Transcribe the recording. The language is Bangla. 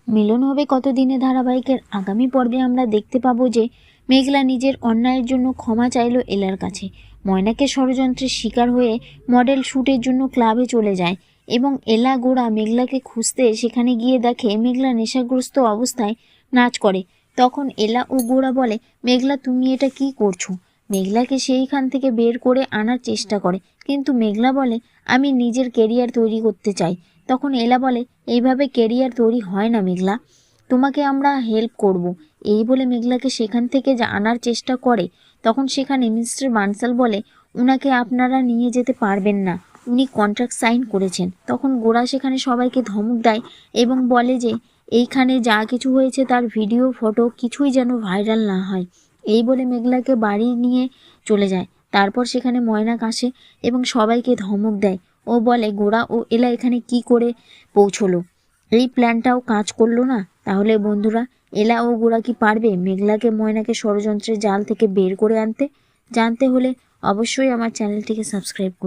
মিলন হবে কতদিনে ধারাবাহিকের আগামী পর্বে আমরা দেখতে পাবো যে মেঘলা নিজের অন্যায়ের জন্য ক্ষমা চাইল এলার কাছে। ময়নাকে ষড়যন্ত্রের শিকার হয়ে মডেল শ্যুটের জন্য ক্লাবে চলে যায় এবং এলা গোড়া মেঘলাকে খুঁজতে সেখানে গিয়ে দেখে মেঘলা নেশাগ্রস্ত অবস্থায় নাচ করে। তখন এলা ও গোড়া বলে, মেঘলা তুমি এটা কি করছো? মেঘলাকে সেইখান থেকে বের করে আনার চেষ্টা করে, কিন্তু মেঘলা বলে আমি নিজের কেরিয়ার তৈরি করতে চাই। তখন এলা বলে এইভাবে কেরিয়ার তৈরি হয় না মেঘলা, তোমাকে আমরা হেল্প করব। এই বলে মেঘলাকে সেখান থেকে আনার চেষ্টা করে। তখন সেখানে মিস্টার বানসাল বলে উনাকে আপনারা নিয়ে যেতে পারবেন না, উনি কন্ট্রাক্ট সাইন করেছেন। তখন গোরা সেখানে সবাইকে ধমক দেয় এবং বলে যে এইখানে যা কিছু হয়েছে তার ভিডিও ফটো কিছুই যেন ভাইরাল না হয়। এই বলে মেঘলাকে বাড়ি নিয়ে চলে যায়। তারপর সেখানে ময়নাক আসে এবং সবাইকে ধমক দেয়। ও বলে গোরা ও এলা এখানে কি করে পৌঁছলো, এই প্ল্যানটাও কাজ করলো না। তাহলে বন্ধুরা, এলা ও গোরা কি পারবে মেঘলাকে ময়নাকে ষড়যন্ত্রের জাল থেকে বের করে আনতে? জানতে হলে অবশ্যই আমার চ্যানেলটিকে সাবস্ক্রাইব করুন।